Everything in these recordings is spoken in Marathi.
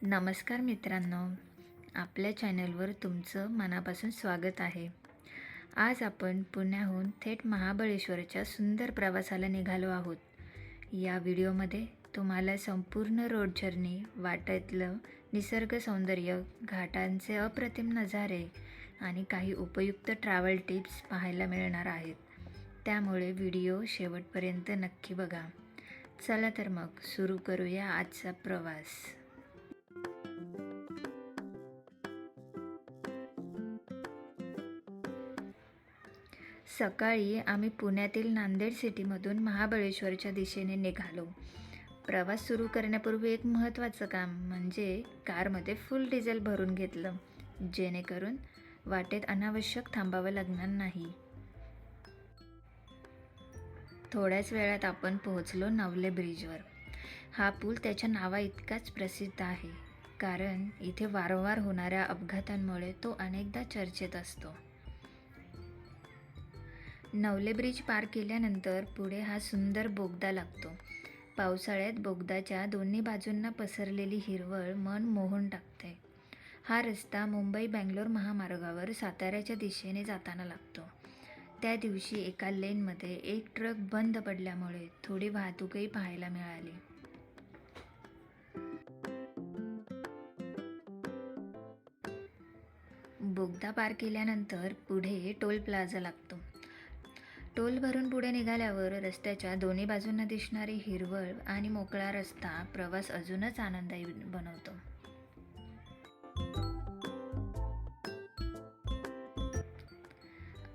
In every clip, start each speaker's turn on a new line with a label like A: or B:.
A: नमस्कार मित्रांनो, आपल्या चॅनलवर तुमचं मनापासून स्वागत आहे. आज आपण पुण्याहून थेट महाबळेश्वरच्या सुंदर प्रवासाला निघालो आहोत. या व्हिडिओमध्ये तुम्हाला संपूर्ण रोड जर्नी, वाटेतलं निसर्ग सौंदर्य, घाटांचे अप्रतिम नजारे आणि काही उपयुक्त ट्रॅव्हल टिप्स पाहायला मिळणार आहेत. त्यामुळे व्हिडिओ शेवटपर्यंत नक्की बघा. चला तर मग सुरू करूया आजचा प्रवास. सकाळी आम्ही पुण्यातील नांदेड सिटीमधून महाबळेश्वरच्या दिशेने निघालो. प्रवास सुरू करण्यापूर्वी एक महत्त्वाचं काम म्हणजे कारमध्ये फुल डिझेल भरून घेतलं, जेणेकरून वाटेत अनावश्यक थांबावं लागणार नाही. थोड्याच वेळात आपण पोहोचलो नवले ब्रिजवर. हा पूल त्याच्या नावाइतकाच प्रसिद्ध आहे, कारण इथे वारंवार होणाऱ्या अपघातांमुळे तो अनेकदा चर्चेत असतो. नवले ब्रिज पार केल्यानंतर पुढे हा सुंदर बोगदा लागतो. पावसाळ्यात बोगदाच्या दोन्ही बाजूंना पसरलेली हिरवळ मन मोहून टाकते. हा रस्ता मुंबई-बेंगलोर महामार्गावर साताऱ्याच्या दिशेने जाताना लागतो. त्या दिवशी एका लेनमध्ये एक ट्रक बंद पडल्यामुळे थोडी वाहतूकही पाहायला मिळाली. बोगदा पार केल्यानंतर पुढे टोल प्लाझा लागतो. टोल भरून पुढे निघाल्यावर रस्त्याच्या दोन्ही बाजूंना दिसणारी हिरवळ आणि मोकळा रस्ता प्रवास अजूनच आनंददायी बनवतो.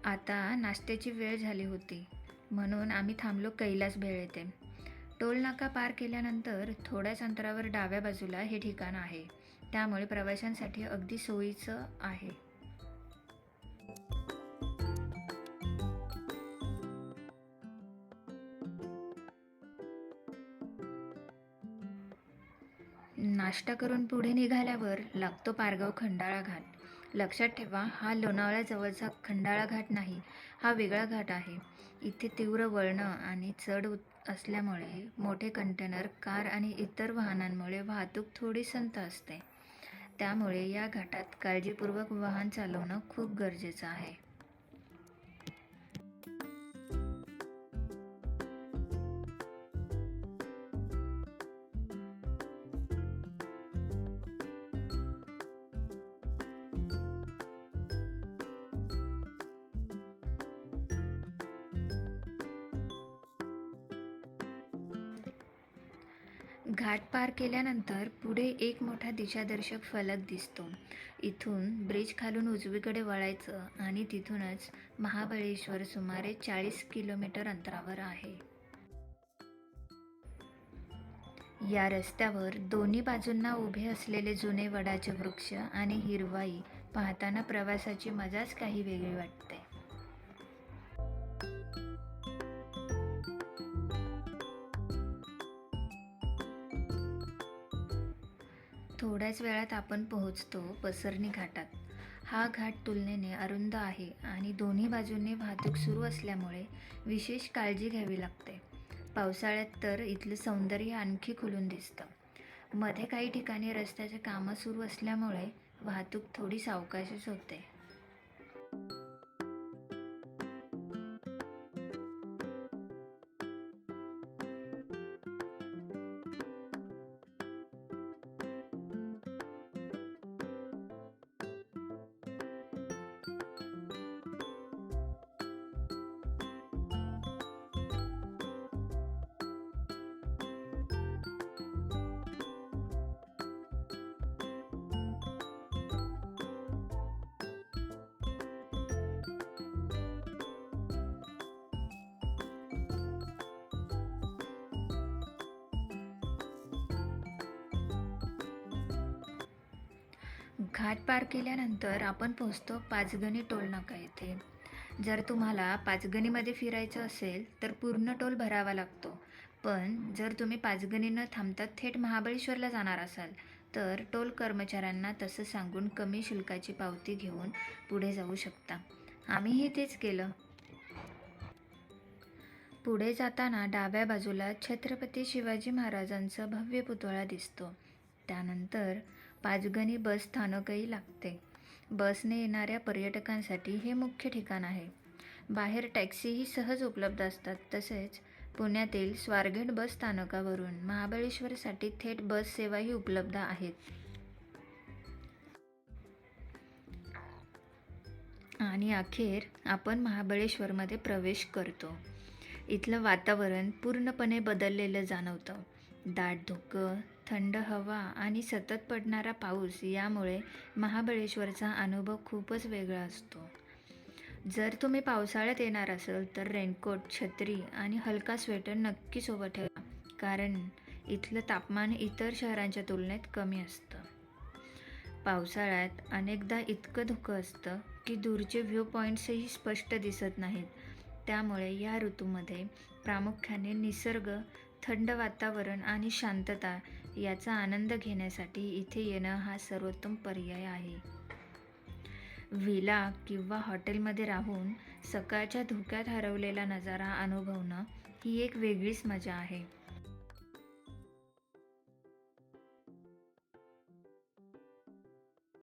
A: आता नाश्त्याची वेळ झाली होती, म्हणून आम्ही थांबलो कैलास भेळ येथे. टोल नाका पार केल्यानंतर थोड्याच अंतरावर डाव्या बाजूला हे ठिकाण आहे, त्यामुळे प्रवाशांसाठी अगदी सोयीचं आहे. नाश्ता करून पुढे निघाल्यावर लागतो पारगाव खंडाळा घाट. लक्षात ठेवा, हा लोणावळ्याजवळचा खंडाळा घाट नाही, हा वेगळा घाट आहे. इथे तीव्र वळणं आणि चढ असल्यामुळे मोठे कंटेनर, कार आणि इतर वाहनांमुळे वाहतूक थोडी संथ असते. त्यामुळे या घाटात काळजीपूर्वक वाहन चालवणं खूप गरजेचं आहे. घाट पार केल्यानंतर पुढे एक मोठा दिशादर्शक फलक दिसतो. इथून ब्रिज खालून उजवीकडे वळायचं आणि तिथूनच महाबळेश्वर सुमारे 40 किलोमीटर अंतरावर आहे. या रस्त्यावर दोन्ही बाजूंना उभे असलेले जुने वडाचे वृक्ष आणि हिरवाई पाहताना प्रवासाची मजाच काही वेगळी वाटते. थोड्याच वेळात आपण पोहोचतो पसरणी घाटात. हा घाट तुलनेने अरुंद आहे आणि दोन्ही बाजूंनी वाहतूक सुरू असल्यामुळे विशेष काळजी घ्यावी लागते. पावसाळ्यात तर इथलं सौंदर्य आणखी खुलून दिसतं. मध्ये काही ठिकाणी रस्त्याचे कामं सुरू असल्यामुळे वाहतूक थोडी सावकाशच होते. घाट पार केल्यानंतर आपण पोहोचतो पाचगणी टोल नाका येथे. जर तुम्हाला पाचगणीमध्ये फिरायचं असेल तर पूर्ण टोल भरावा लागतो. पण जर तुम्ही पाचगणी न थांबता थेट महाबळेश्वरला जाणार असाल तर टोल कर्मचाऱ्यांना तसं सांगून कमी शुल्काची पावती घेऊन पुढे जाऊ शकता. आम्हीही तेच केलं. पुढे जाताना डाव्या बाजूला छत्रपती शिवाजी महाराजांचा भव्य पुतळा दिसतो. त्यानंतर पाचगणी बस स्थानकही लागते. बसने येणाऱ्या पर्यटकांसाठी हे मुख्य ठिकाण आहे. बाहेर टॅक्सीही सहज उपलब्ध असतात. तसेच पुण्यातील स्वारगेट बस स्थानकावरून महाबळेश्वरसाठी थेट बस सेवाही उपलब्ध आहेत. आणि अखेर आपण महाबळेश्वरमध्ये प्रवेश करतो. इथलं वातावरण पूर्णपणे बदललेलं जाणवतं. दाट धुकं, थंड हवा आणि सतत पडणारा पाऊस यामुळे महाबळेश्वरचा अनुभव खूपच वेगळा असतो. जर तुम्ही पावसाळ्यात येणार असाल तर रेनकोट, छत्री आणि हलका स्वेटर नक्की सोबत ठेवा, कारण इथलं तापमान इतर शहरांच्या तुलनेत कमी असतं. पावसाळ्यात अनेकदा इतकं धुकं असतं की दूरचे व्ह्यू पॉईंट्सही स्पष्ट दिसत नाहीत. त्यामुळे या ऋतूमध्ये प्रामुख्याने निसर्ग, थंड वातावरण आणि शांतता याचा आनंद घेण्यासाठी इथे येणं हा सर्वोत्तम पर्याय आहे. विला किंवा हॉटेलमध्ये राहून सकाळच्या धुक्यात हरवलेला नजारा अनुभवणं ही एक वेगळीच मजा आहे.